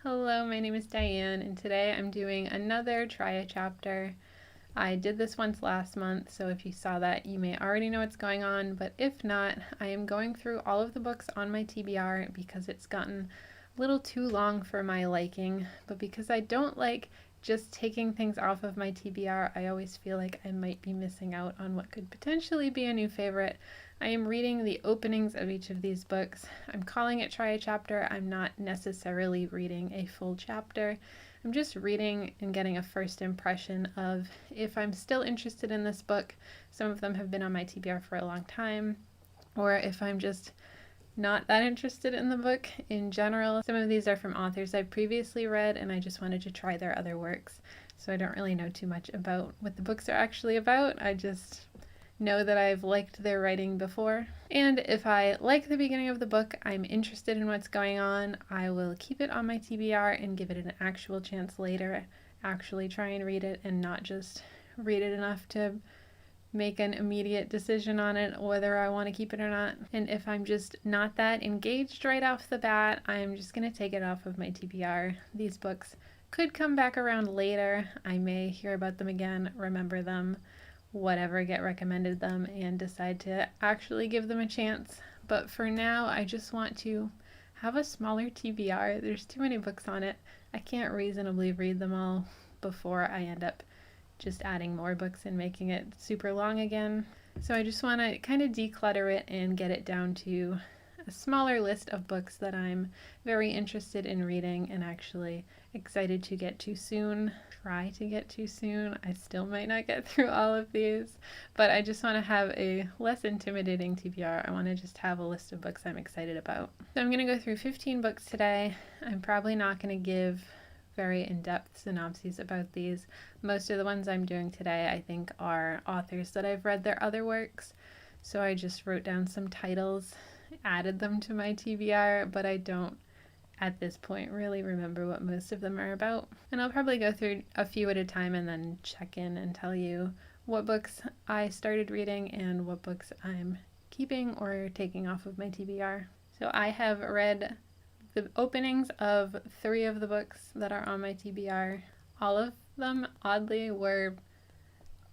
Hello, my name is Diane, and today I'm doing another Try a Chapter. I did this once last month, so if you saw that, you may already know what's going on, but if not, I am going through all of the books on my TBR because it's gotten a little too long for my liking, but because I don't like just taking things off of my TBR, I always feel like I might be missing out on what could potentially be a new favorite. I am reading the openings of each of these books. I'm calling it Try a Chapter. I'm not necessarily reading a full chapter. I'm just reading and getting a first impression of if I'm still interested in this book. Some of them have been on my TBR for a long time, or if I'm just not that interested in the book in general. Some of these are from authors I've previously read, and I just wanted to try their other works. So I don't really know too much about what the books are actually about. I just know that I've liked their writing before. And if I like the beginning of the book, I'm interested in what's going on, I will keep it on my TBR and give it an actual chance later, actually try and read it and not just read it enough to make an immediate decision on it, whether I want to keep it or not. And if I'm just not that engaged right off the bat, I'm just going to take it off of my TBR. These books could come back around later. I may hear about them again, remember them, whatever, get recommended them, and decide to actually give them a chance. But for now, I just want to have a smaller TBR. There's too many books on it. I can't reasonably read them all before I end up just adding more books and making it super long again. So I just want to kind of declutter it and get it down to a smaller list of books that I'm very interested in reading and actually excited to get to soon. Try to get to soon. I still might not get through all of these, but I just want to have a less intimidating TBR. I want to just have a list of books I'm excited about. So I'm going to go through 15 books today. I'm probably not going to give very in-depth synopses about these. Most of the ones I'm doing today, I think, are authors that I've read their other works. So I just wrote down some titles, added them to my TBR, but I don't at this point really remember what most of them are about. And I'll probably go through a few at a time and then check in and tell you what books I started reading and what books I'm keeping or taking off of my TBR. So I have read the openings of 3 of the books that are on my TBR. All of them, oddly, were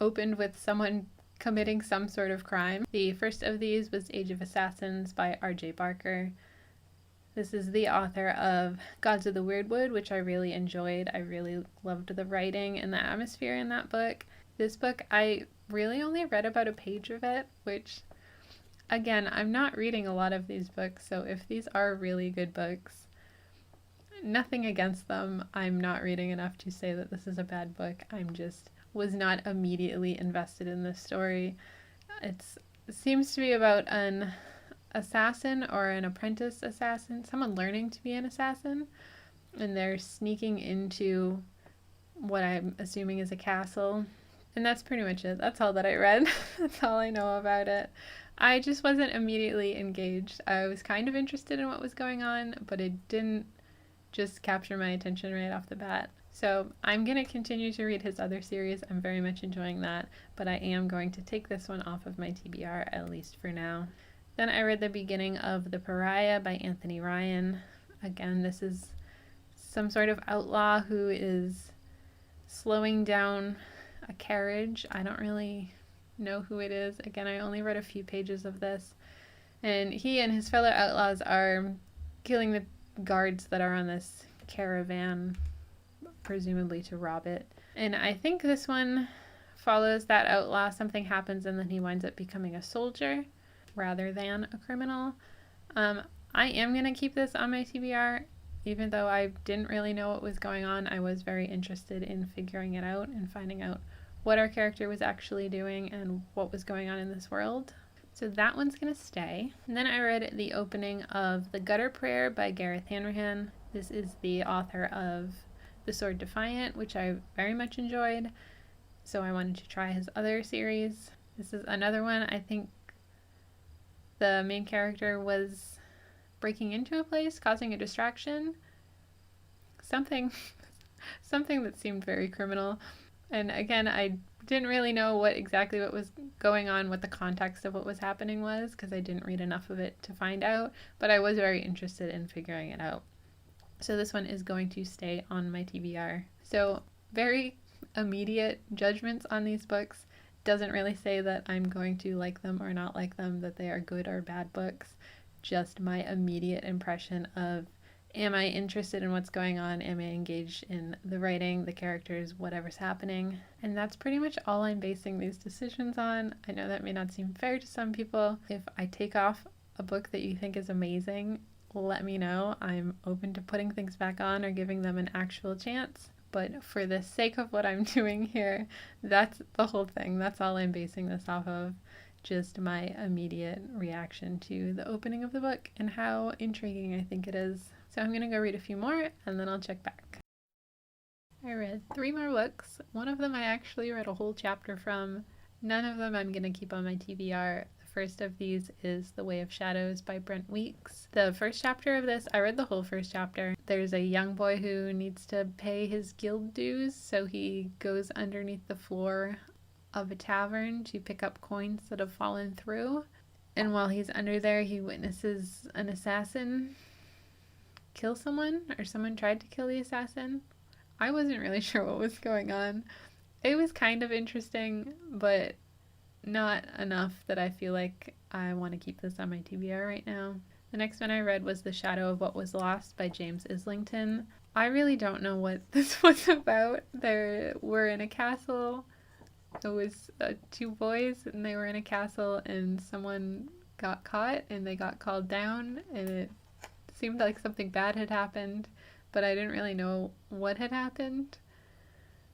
opened with someone committing some sort of crime. The first of these was Age of Assassins by R.J. Barker. This is the author of Gods of the Weirdwood, which I really enjoyed. I really loved the writing and the atmosphere in that book. This book, I really only read about a page of it, which, again, I'm not reading a lot of these books, so if these are really good books, nothing against them. I'm not reading enough to say that this is a bad book. I'm just was not immediately invested in this story. It seems to be about an assassin or an apprentice assassin, someone learning to be an assassin, and they're sneaking into what I'm assuming is a castle. And that's pretty much it. That's all that I read. That's all I know about it. I just wasn't immediately engaged. I was kind of interested in what was going on, but it didn't just capture my attention right off the bat. So I'm going to continue to read his other series. I'm very much enjoying that, but I am going to take this one off of my TBR, at least for now. Then I read the beginning of The Pariah by Anthony Ryan. Again, this is some sort of outlaw who is slowing down a carriage. I don't really know who it is. Again, I only read a few pages of this. And he and his fellow outlaws are killing the guards that are on this caravan, presumably to rob it. And I think this one follows that outlaw. Something happens and then he winds up becoming a soldier rather than a criminal. I am going to keep this on my TBR. Even though I didn't really know what was going on, I was very interested in figuring it out and finding out what our character was actually doing and what was going on in this world. So that one's going to stay. And then I read the opening of The Gutter Prayer by Gareth Hanrahan. This is the author of The Sword Defiant, which I very much enjoyed. So I wanted to try his other series. This is another one. I think the main character was breaking into a place, causing a distraction. Something that seemed very criminal. And again, I didn't really know what was going on, what the context of what was happening was, because I didn't read enough of it to find out, but I was very interested in figuring it out. So this one is going to stay on my TBR. So very immediate judgments on these books. Doesn't really say that I'm going to like them or not like them, that they are good or bad books. Just my immediate impression of, am I interested in what's going on? Am I engaged in the writing, the characters, whatever's happening? And that's pretty much all I'm basing these decisions on. I know that may not seem fair to some people. If I take off a book that you think is amazing, let me know. I'm open to putting things back on or giving them an actual chance. But for the sake of what I'm doing here, that's the whole thing. That's all I'm basing this off of. Just my immediate reaction to the opening of the book and how intriguing I think it is. So I'm going to go read a few more and then I'll check back. I read 3 more books. One of them I actually read a whole chapter from. None of them I'm going to keep on my TBR. The first of these is The Way of Shadows by Brent Weeks. The first chapter of this, I read the whole first chapter. There's a young boy who needs to pay his guild dues, so he goes underneath the floor of a tavern to pick up coins that have fallen through. And while he's under there, he witnesses an assassin kill someone, or someone tried to kill the assassin. I wasn't really sure what was going on. It was kind of interesting, but not enough that I feel like I want to keep this on my TBR right now. The next one I read was The Shadow of What Was Lost by James Islington. I really don't know what this was about. They were in a castle. It was 2 boys and they were in a castle and someone got caught and they got called down and it seemed like something bad had happened, but I didn't really know what had happened.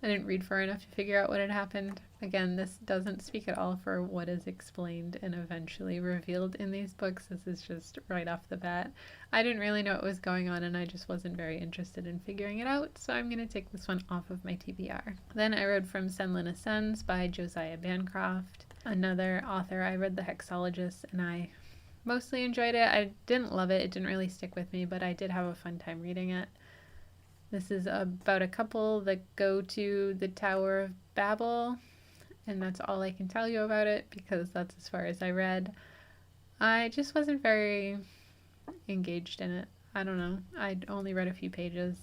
I didn't read far enough to figure out what had happened. Again, this doesn't speak at all for what is explained and eventually revealed in these books. This is just right off the bat. I didn't really know what was going on and I just wasn't very interested in figuring it out, so I'm going to take this one off of my TBR. Then I read From Senlin Ascends by Josiah Bancroft, another author. I read The Hexologist and I mostly enjoyed it. I didn't love it. It didn't really stick with me, but I did have a fun time reading it. This is about a couple that go to the Tower of Babel, and that's all I can tell you about it because that's as far as I read. I just wasn't very engaged in it. I don't know. I'd only read a few pages,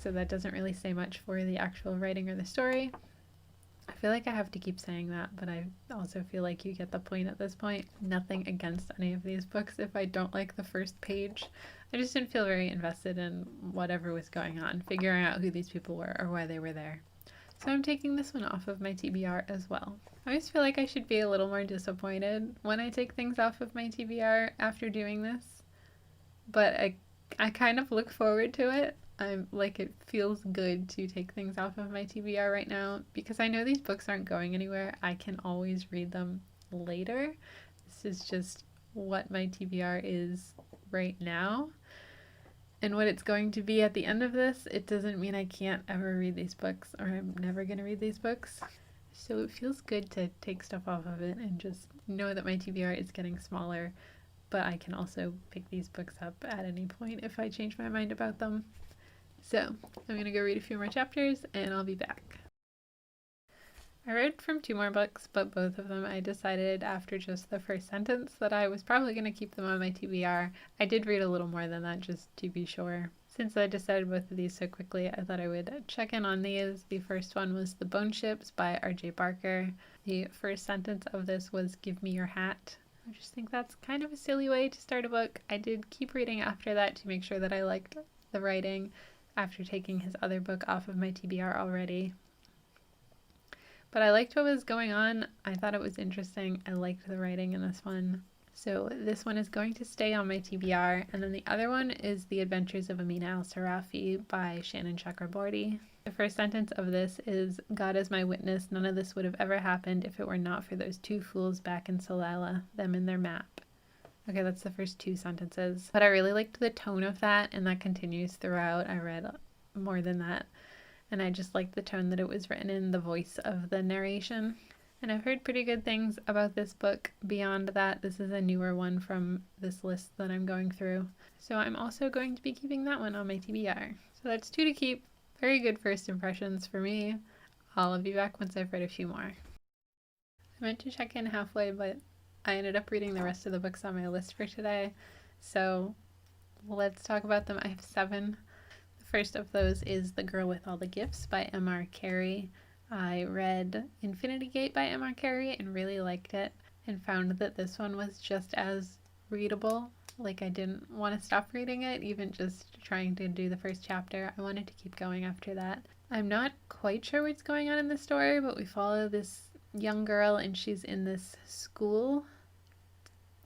so that doesn't really say much for the actual writing or the story. I feel like I have to keep saying that, but I also feel like you get the point at this point. Nothing against any of these books if I don't like the first page. I just didn't feel very invested in whatever was going on, figuring out who these people were or why they were there. So I'm taking this one off of my TBR as well. I always feel like I should be a little more disappointed when I take things off of my TBR after doing this, but I kind of look forward to it. I'm like, it feels good to take things off of my TBR right now because I know these books aren't going anywhere. I can always read them later. This is just what my TBR is right now. And what it's going to be at the end of this, it doesn't mean I can't ever read these books or I'm never going to read these books. So it feels good to take stuff off of it and just know that my TBR is getting smaller, but I can also pick these books up at any point if I change my mind about them. So I'm going to go read a few more chapters and I'll be back. I read from 2 more books, but both of them I decided after just the first sentence that I was probably going to keep them on my TBR. I did read a little more than that just to be sure. Since I decided both of these so quickly, I thought I would check in on these. The first one was The Bone Ships by R.J. Barker. The first sentence of this was, "Give me your hat." I just think that's kind of a silly way to start a book. I did keep reading after that to make sure that I liked the writing after taking his other book off of my TBR already. But I liked what was going on. I thought it was interesting. I liked the writing in this one. So this one is going to stay on my TBR. And then the other one is The Adventures of Amina al-Sirafi by Shannon Chakraborty. The first sentence of this is, "God is my witness, none of this would have ever happened if it were not for those 2 fools back in Salala, them and their map." Okay, that's the first 2 sentences. But I really liked the tone of that, and that continues throughout. I read more than that. And I just liked the tone that it was written in, the voice of the narration. And I've heard pretty good things about this book. Beyond that, this is a newer one from this list that I'm going through. So I'm also going to be keeping that one on my TBR. So that's 2 to keep. Very good first impressions for me. I'll be back once I've read a few more. I meant to check in halfway, but I ended up reading the rest of the books on my list for today. So let's talk about them. I have 7. The first of those is The Girl with All the Gifts by M.R. Carey. I read Infinity Gate by M.R. Carey and really liked it, and found that this one was just as readable. Like, I didn't want to stop reading it, even just trying to do the first chapter. I wanted to keep going after that. I'm not quite sure what's going on in the story, but we follow this young girl and she's in this school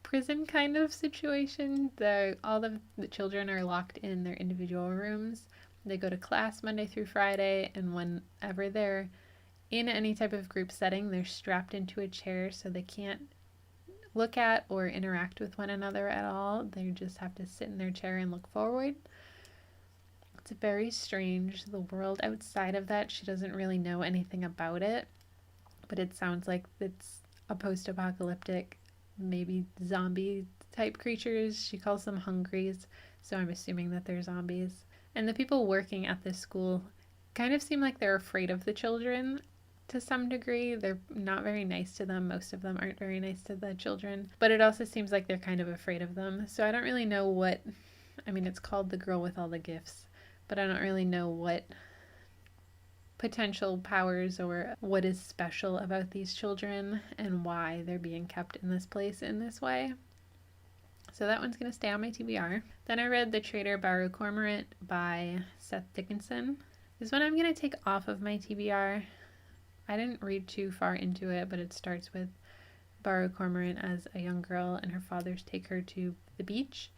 prison kind of situation. All of the children are locked in their individual rooms. They go to class Monday through Friday, and whenever they're in any type of group setting, they're strapped into a chair so they can't look at or interact with one another at all. They just have to sit in their chair and look forward. It's very strange. The world outside of that, she doesn't really know anything about it, but it sounds like it's a post-apocalyptic, maybe zombie type creatures. She calls them hungries, so I'm assuming that they're zombies. And the people working at this school kind of seem like they're afraid of the children to some degree. They're not very nice to them. Most of them aren't very nice to the children, but it also seems like they're kind of afraid of them. So I don't really know what, I mean, it's called The Girl with All the Gifts, but I don't really know what potential powers or what is special about these children and why they're being kept in this place in this way. So that one's going to stay on my TBR. Then I read The Traitor by Cormorant by Seth Dickinson. This one I'm going to take off of my TBR. I didn't read too far into it, but it starts with Baru Cormorant as a young girl and her fathers take her to the beach.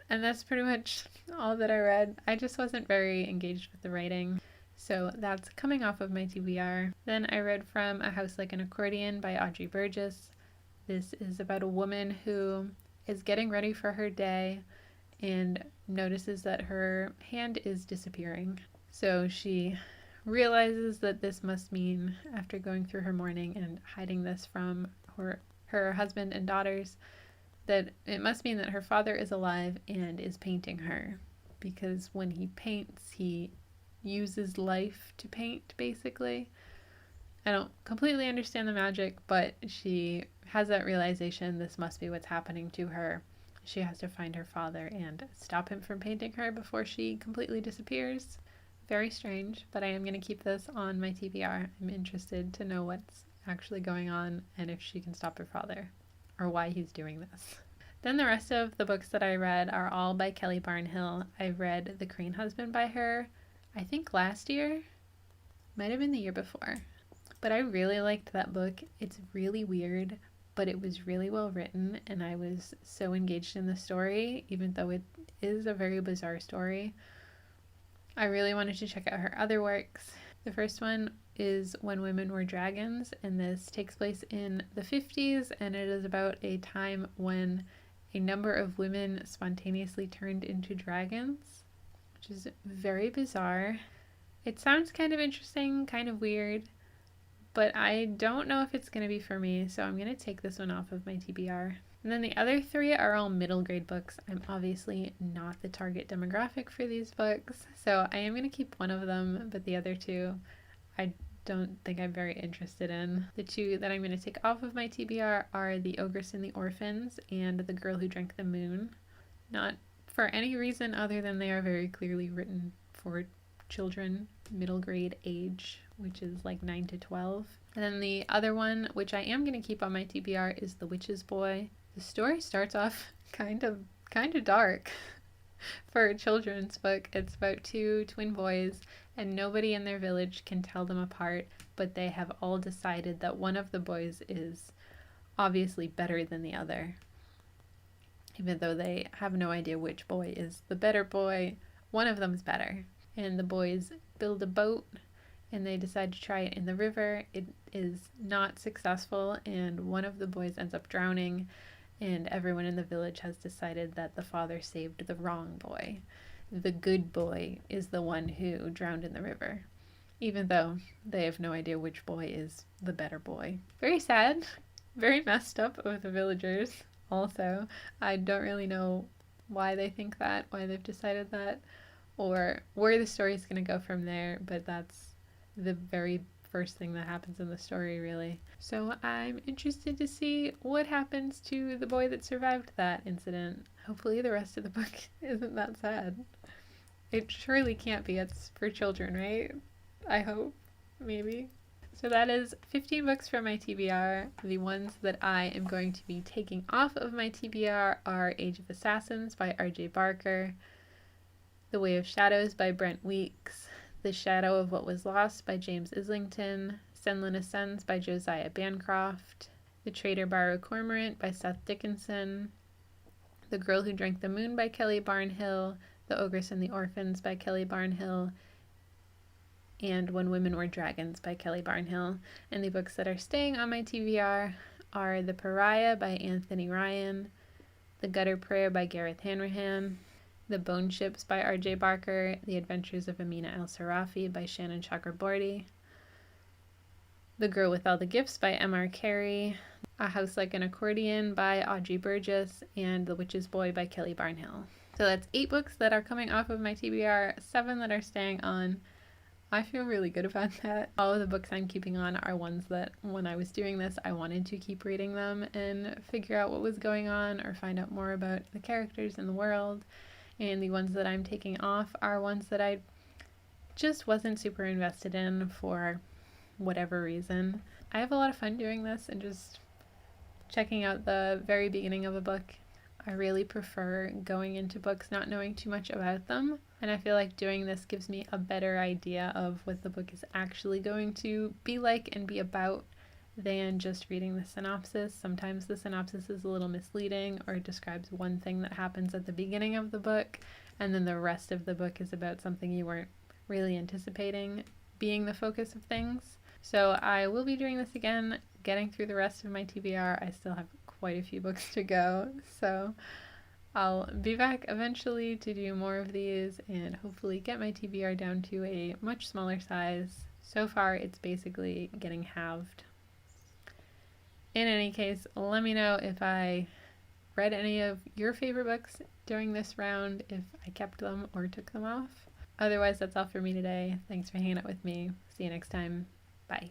And that's pretty much all that I read. I just wasn't very engaged with the writing, so that's coming off of my TBR. Then I read From a House Like an Accordion by Audrey Burgess. This is about a woman who is getting ready for her day and notices that her hand is disappearing. So she realizes that this must mean, after going through her morning and hiding this from her husband and daughters, that it must mean that her father is alive and is painting her, because when he paints, he uses life to paint, basically. I don't completely understand the magic, but she has that realization this must be what's happening to her. She has to find her father and stop him from painting her before she completely disappears. Very strange, but I am going to keep this on my TBR. I'm interested to know what's actually going on and if she can stop her father, or why he's doing this. Then the rest of the books that I read are all by Kelly Barnhill. I read The Crane Husband by her, I think last year. Might have been the year before. But I really liked that book. It's really weird, but it was really well written, and I was so engaged in the story, even though it is a very bizarre story. I really wanted to check out her other works. The first one is When Women Were Dragons, and this takes place in the 50s, and it is about a time when a number of women spontaneously turned into dragons, which is very bizarre. It sounds kind of interesting, kind of weird, but I don't know if it's going to be for me, so I'm going to take this one off of my TBR. And then the other 3 are all middle grade books. I'm obviously not the target demographic for these books, so I am going to keep one of them, but the other 2 I don't think I'm very interested in. The 2 that I'm going to take off of my TBR are The Ogress and the Orphans and The Girl Who Drank the Moon. Not for any reason other than they are very clearly written for children, middle grade age, which is like 9 to 12. And then the other one, which I am going to keep on my TBR, is The Witch's Boy. The story starts off kind of dark for a children's book. It's about 2 twin boys, and nobody in their village can tell them apart, but they have all decided that one of the boys is obviously better than the other. Even though they have no idea which boy is the better boy, one of them's better. And the boys build a boat, and they decide to try it in the river. It is not successful, and one of the boys ends up drowning, and everyone in the village has decided that the father saved the wrong boy. The good boy is the one who drowned in the river, even though they have no idea which boy is the better boy. Very sad, very messed up of the villagers also. I don't really know why they think that, why they've decided that, or where the story is going to go from there, but that's the very first thing that happens in the story, really. So I'm interested to see what happens to the boy that survived that incident. Hopefully the rest of the book isn't that sad. It surely can't be. It's for children, right? I hope. Maybe. So that is 15 books from my TBR. The ones that I am going to be taking off of my TBR are Age of Assassins by R.J. Barker, The Way of Shadows by Brent Weeks, The Shadow of What Was Lost by James Islington, Senlin Ascends by Josiah Bancroft, The Traitor by Cormorant by Seth Dickinson, The Girl Who Drank the Moon by Kelly Barnhill, The Ogress and the Orphans by Kelly Barnhill, and When Women Were Dragons by Kelly Barnhill. And the books that are staying on my TBR are The Pariah by Anthony Ryan, The Gutter Prayer by Gareth Hanrahan, The Bone Ships by R.J. Barker, The Adventures of Amina al-Sirafi by Shannon Chakraborty, The Girl with All the Gifts by M.R. Carey, A House Like an Accordion by Audrey Burgess, and The Witch's Boy by Kelly Barnhill. So that's 8 books that are coming off of my TBR, 7 that are staying on. I feel really good about that. All of the books I'm keeping on are ones that when I was doing this, I wanted to keep reading them and figure out what was going on or find out more about the characters in the world. And the ones that I'm taking off are ones that I just wasn't super invested in for whatever reason. I have a lot of fun doing this and just checking out the very beginning of a book. I really prefer going into books not knowing too much about them, and I feel like doing this gives me a better idea of what the book is actually going to be like and be about than just reading the synopsis. Sometimes the synopsis is a little misleading or it describes one thing that happens at the beginning of the book, and then the rest of the book is about something you weren't really anticipating being the focus of things. So I will be doing this again, getting through the rest of my TBR. I still have quite a few books to go, so I'll be back eventually to do more of these and hopefully get my TBR down to a much smaller size. So far it's basically getting halved. In any case, let me know if I read any of your favorite books during this round, if I kept them or took them off. Otherwise, that's all for me today. Thanks for hanging out with me. See you next time. Bye.